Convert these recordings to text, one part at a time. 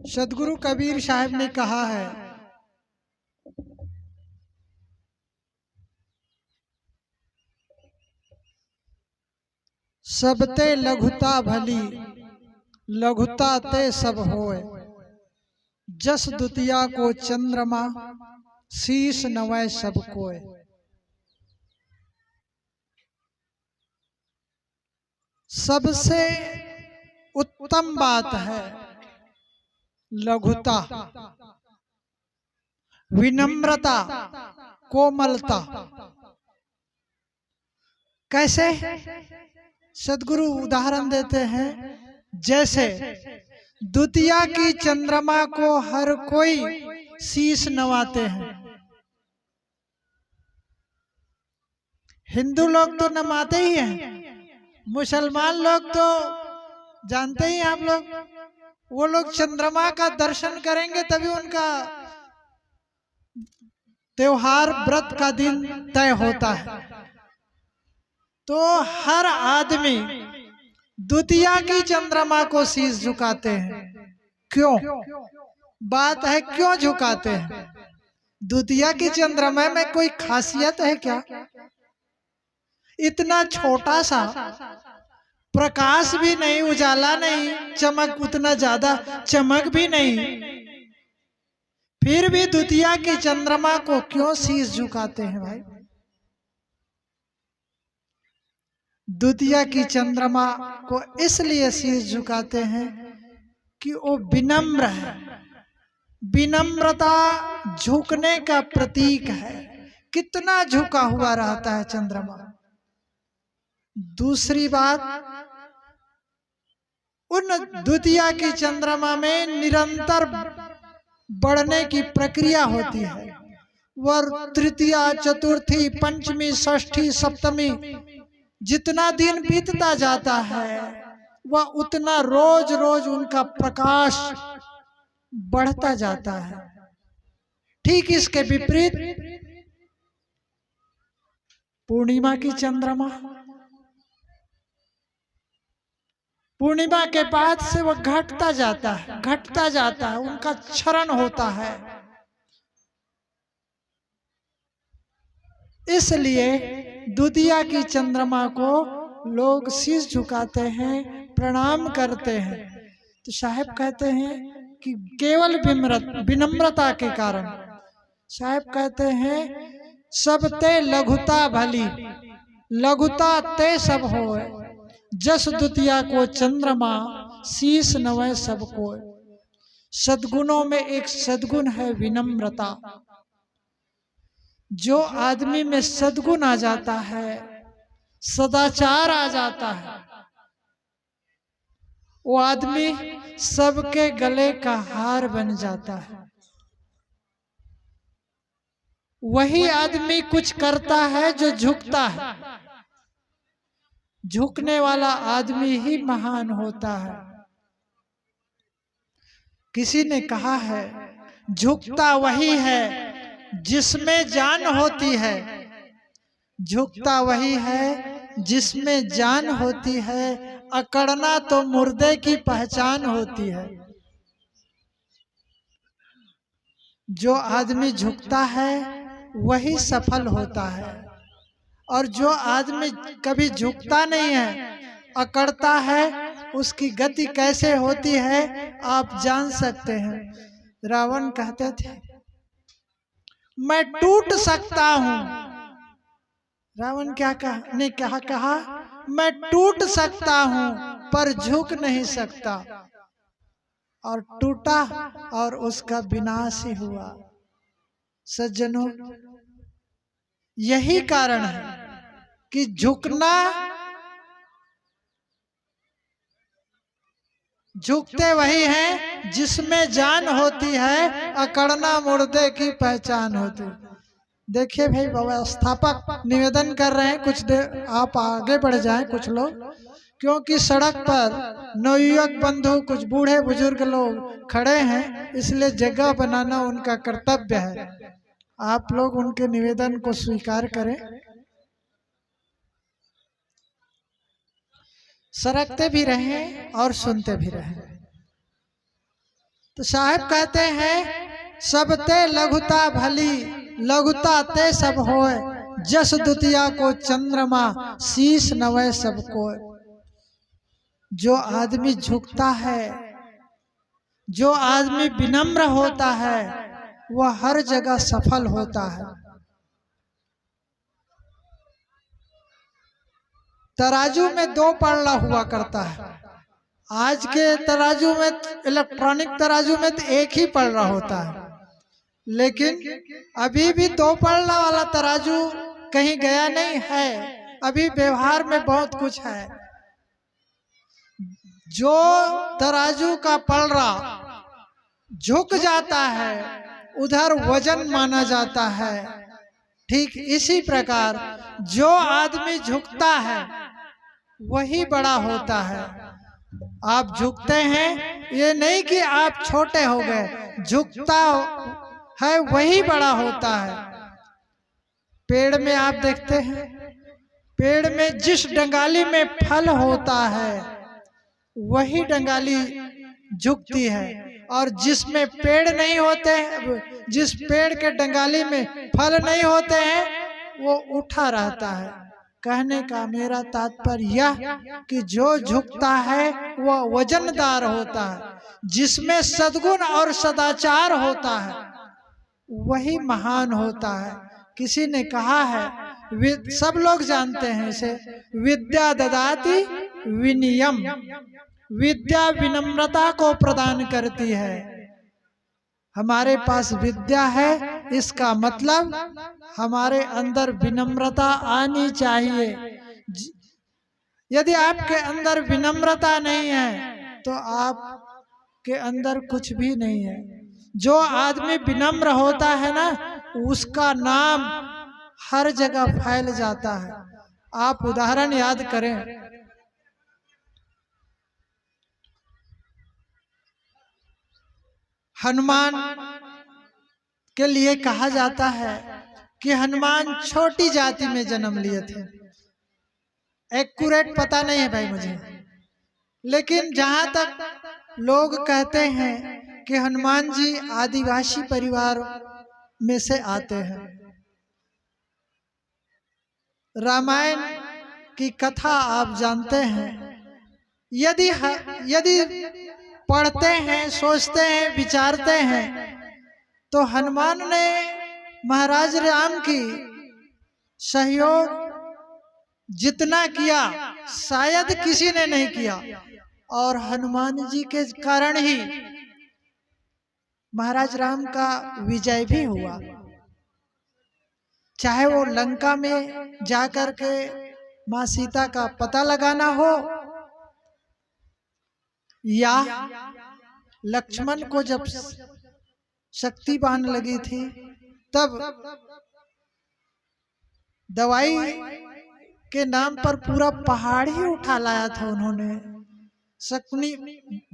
सदगुरु कबीर साहब ने कहा है, सबते लघुता भली, लघुता ते सब होए। जस दुतिया को चंद्रमा, शीश नवै सब कोय। सबसे उत्तम बात है लघुता, विनम्रता, कोमलता। कैसे? सदगुरु उदाहरण देते हैं, जैसे दुतिया की चंद्रमा को हर कोई शीश नवाते हैं। हिंदू लोग तो नवाते ही हैं, मुसलमान लोग तो जानते ही आप लोग, वो लोग चंद्रमा का दर्शन करेंगे तभी उनका त्योहार व्रत का दिन तय होता है। तो हर आदमी द्वितीया की चंद्रमा को शीश झुकाते हैं। क्यों? बात है क्यों झुकाते हैं? द्वितीया की चंद्रमा में कोई खासियत है क्या? इतना छोटा सा प्रकाश भी नहीं, उजाला नहीं, चमक उतना ज्यादा चमक भी नहीं, फिर भी द्वितीया की चंद्रमा को क्यों शीश झुकाते हैं भाई? द्वितीया की चंद्रमा को इसलिए शीश झुकाते हैं कि वो विनम्र है। विनम्रता झुकने का प्रतीक है। कितना झुका हुआ रहता है चंद्रमा। दूसरी बात, उन द्वितीया की चंद्रमा में निरंतर बढ़ने की प्रक्रिया होती है। वह तृतीया, चतुर्थी, पंचमी, षष्ठी, सप्तमी, जितना दिन बीतता जाता है वह उतना रोज रोज उनका प्रकाश बढ़ता जाता है। ठीक इसके विपरीत पूर्णिमा की चंद्रमा, पूर्णिमा के बाद से वह घटता जाता है, घटता जाता है, उनका क्षरण होता है। इसलिए द्वितीया की चंद्रमा को लोग शीश झुकाते हैं, प्रणाम करते हैं। तो साहब कहते हैं कि केवल विनम्रता के कारण, साहब कहते हैं सबते लघुता भली, लघुता ते सब होए। जस द्वितीया को चंद्रमा, शीश नवै सब कोय। सद्गुणों में एक सद्गुण है विनम्रता। जो आदमी में सद्गुण आ जाता है, सदाचार आ जाता है, वो आदमी सबके गले का हार बन जाता है। वही आदमी कुछ करता है जो झुकता है। झुकने वाला आदमी ही महान होता है। किसी ने कहा है, झुकता वही है जिसमें जान होती है। झुकता वही है जिसमें जान होती है। अकड़ना तो मुर्दे की पहचान होती है। जो आदमी झुकता है वही सफल होता है, और जो आदमी कभी झुकता नहीं है, अकड़ता है, उसकी गति कैसे होती है आप जान सकते हैं। रावण कहते थे मैं टूट सकता हूं। रावण क्या कहा? मैं टूट सकता हूं पर झुक नहीं सकता। और टूटा और उसका विनाश ही हुआ। सज्जनों, यही कारण है कि झुकते वही हैं जिसमें जान होती है। अकड़ना मुर्दे की पहचान होती। देखिए भाई, व्यवस्थापक निवेदन कर रहे हैं कुछ देर आप आगे बढ़ जाएं कुछ लोग, क्योंकि सड़क पर नवयुवक बंधु, कुछ बूढ़े बुजुर्ग लोग खड़े हैं, इसलिए जगह बनाना उनका कर्तव्य है। आप लोग उनके निवेदन को स्वीकार करें। सरकते भी रहें और सुनते भी रहें। तो साहब कहते हैं सब ते लघुता भली, लघुता ते सब होए, जस दुतिया को चंद्रमा, शीश नवै सबको। जो आदमी झुकता है, जो आदमी विनम्र होता है, वह हर जगह सफल होता है। तराजू में दो पल्ला हुआ करता है। आज के तराजू में, इलेक्ट्रॉनिक तराजू में तो एक ही पल्ला होता है, लेकिन अभी भी दो पल्ला वाला तराजू कहीं गया नहीं है। अभी व्यवहार में बहुत कुछ है। जो तराजू का पलड़ा झुक जाता है, उधर वजन माना जाता है। ठीक इसी प्रकार जो आदमी झुकता है वही बड़ा होता है। आप झुकते हैं, ये नहीं कि आप छोटे हो गए, झुकता है वही बड़ा होता है। पेड़ में आप देखते हैं, पेड़ में जिस डंगाली में फल होता है वही डंगाली झुकती है, और जिसमें पेड़ नहीं होते, जिस पेड़ के डंगाली में फल नहीं होते हैं वो उठा रहता है। कहने का मेरा तात्पर्य यह कि जो झुकता है वह वजनदार होता है। जिसमें सद्गुण और सदाचार होता है वही महान होता है। किसी ने कहा है, सब लोग जानते हैं इसे, विद्या ददाति विनियम। विद्या विनम्रता को प्रदान करती है। हमारे पास विद्या है, इसका मतलब हमारे अंदर विनम्रता आनी चाहिए। यदि आपके अंदर विनम्रता नहीं है तो आपके अंदर कुछ भी नहीं है। जो आदमी विनम्र होता है ना, उसका नाम हर जगह फैल जाता है। आप उदाहरण याद करें, हनुमान के लिए कहा जाता है कि हनुमान छोटी जाति में जन्म लिए थे। एक्यूरेट पता नहीं है भाई मुझे, लेकिन जहां तक लोग कहते हैं कि हनुमान जी आदिवासी परिवार में से आते हैं। रामायण की कथा आप जानते हैं। यदि पढ़ते हैं, सोचते हैं, विचारते हैं, तो हनुमान ने महाराज राम की सहयोग जितना किया शायद किसी ने नहीं किया, और हनुमान जी के कारण ही महाराज राम का विजय भी हुआ। चाहे वो लंका में जाकर के माँ सीता का पता लगाना हो, या लक्ष्मण को जब शक्ति बाण लगी थी तब दवाई के नाम पर पूरा पहाड़ ही उठा लाया था उन्होंने। शकुनी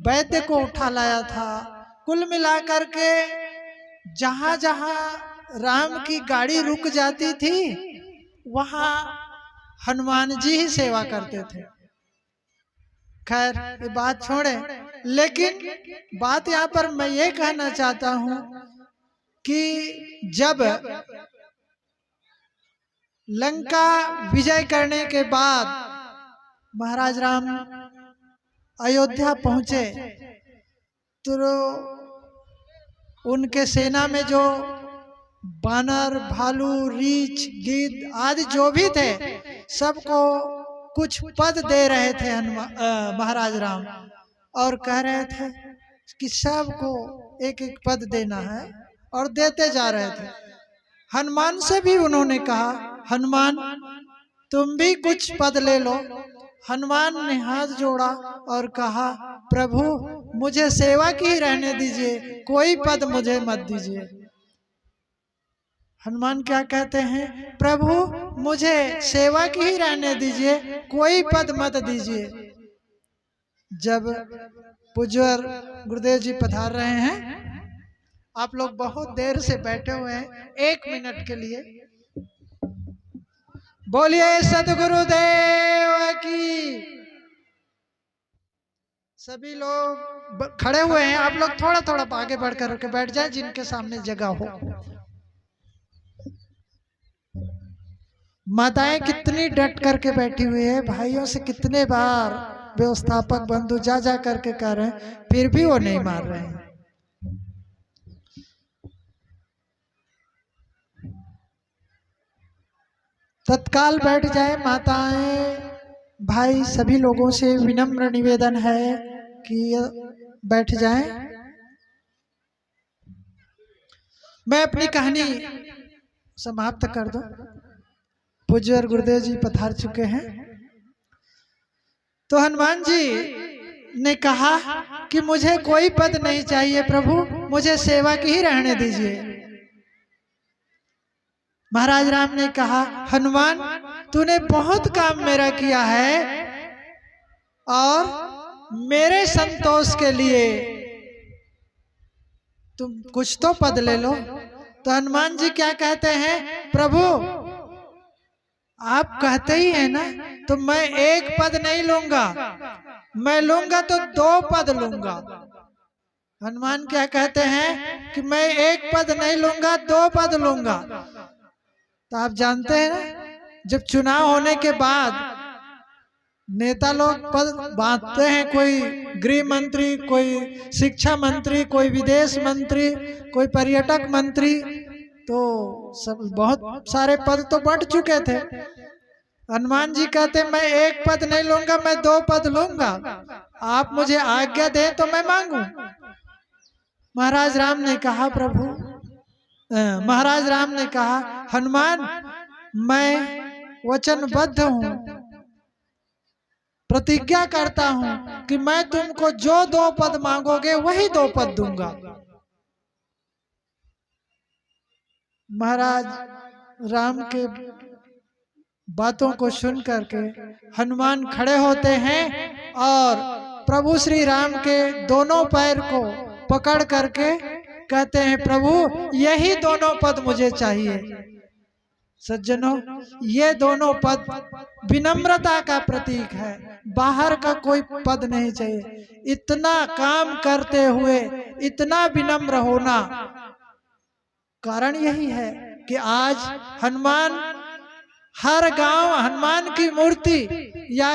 वैद्य को उठा लाया था। कुल मिलाकर के जहां जहां राम की गाड़ी रुक जाती थी वहां हनुमान जी ही सेवा करते थे। खैर ये बात छोड़े, लेकिन बात यहाँ पर मैं ये कहना चाहता हूं कि जब लंका विजय करने के बाद महाराज राम अयोध्या पहुंचे तो उनके सेना में जो बानर, भालू, रीछ, गिद्ध आदि जो भी थे सबको कुछ पद दे रहे थे महाराज राम, और कह रहे थे कि सबको एक एक पद देना है, और देते जा रहे थे। हनुमान से भी उन्होंने कहा, हनुमान तुम भी कुछ पद ले लो। हनुमान ने हाथ जोड़ा और कहा, प्रभु मुझे सेवा की ही रहने दीजिए, कोई पद मुझे मत दीजिए। हनुमान क्या कहते हैं, प्रभु मुझे सेवा की ही रहने दीजिए, कोई पद मत दीजिए। जब पूज्यवर गुरुदेव जी पधार रहे हैं, आप लोग बहुत देर से बैठे हुए हैं, 1 मिनट के लिए बोलिए सतगुरुदेव की। सभी लोग खड़े हुए हैं, आप लोग थोड़ा थोड़ा आगे बढ़कर के बैठ जाएं जिनके सामने जगह हो। माताएं कितनी डट करके बैठी हुई है, भाइयों से कितने बार व्यवस्थापक बंधु जा जा करके कह रहे हैं, फिर भी वो नहीं मान रहे हैं। तत्काल बैठ जाए। माताएं भाई सभी लोगों से विनम्र निवेदन है कि बैठ जाएं। मैं अपनी कहानी समाप्त कर दूं। पूज्य गुरुदेव जी पधार चुके हैं। तो हनुमान जी ने कहा कि मुझे कोई पद नहीं चाहिए प्रभु, मुझे सेवा की ही रहने दीजिए। महाराज राम ने कहा, हनुमान तूने बहुत काम मेरा किया है और मेरे संतोष के लिए तुम कुछ तो पद ले लो। तो हनुमान जी क्या कहते हैं, प्रभु आप कहते ही है ना, तो मैं एक पद नहीं लूंगा, मैं लूंगा तो 2 पद लूंगा। हनुमान क्या कहते हैं कि मैं एक पद नहीं लूंगा, 2 पद लूंगा। तो आप जानते हैं ना, जब चुनाव होने के बाद नेता लोग पद बांटते हैं, कोई गृह मंत्री, कोई शिक्षा मंत्री, कोई विदेश मंत्री, कोई पर्यटक मंत्री, तो सब बहुत सारे पद तो बढ़ चुके थे। हनुमान जी कहते मैं एक पद नहीं लूंगा, मैं 2 पद लूंगा, आप मुझे आज्ञा दें तो मैं मांगू। महाराज राम ने कहा, प्रभु महाराज राम ने कहा, हनुमान मैं वचनबद्ध हूं, प्रतिज्ञा करता हूं कि मैं तुमको जो 2 पद मांगोगे वही 2 पद दूंगा। महाराज राम के बातों को सुन करके हनुमान खड़े होते हैं और प्रभु श्री राम के दोनों पैर को पकड़ करके कहते हैं, प्रभु यही दोनों पद मुझे चाहिए। सज्जनों, ये दोनों पद विनम्रता का प्रतीक है, बाहर का कोई पद नहीं चाहिए। इतना काम करते हुए इतना विनम्र होना, कारण यही है कि आज हनुमान हर गांव हनुमान की मूर्ति या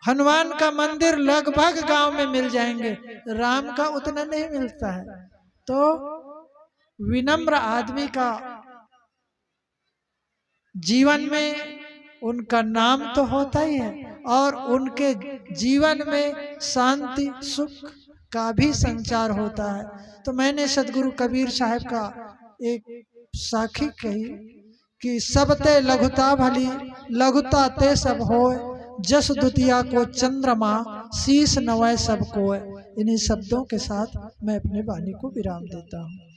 हनुमान का मंदिर लगभग गांव में मिल जाएंगे, राम का उतना नहीं मिलता है। तो विनम्र आदमी का जीवन में उनका नाम तो होता ही है और उनके जीवन में शांति सुख का भी संचार होता है। तो मैंने सदगुरु कबीर साहब का एक साखी कही कि सब ते लघुता भली, लघुता ते सब होय, जस दुतिया को चंद्रमा, शीस नवय सब कोय। इन्हीं शब्दों के साथ मैं अपने वाणी को विराम देता हूँ।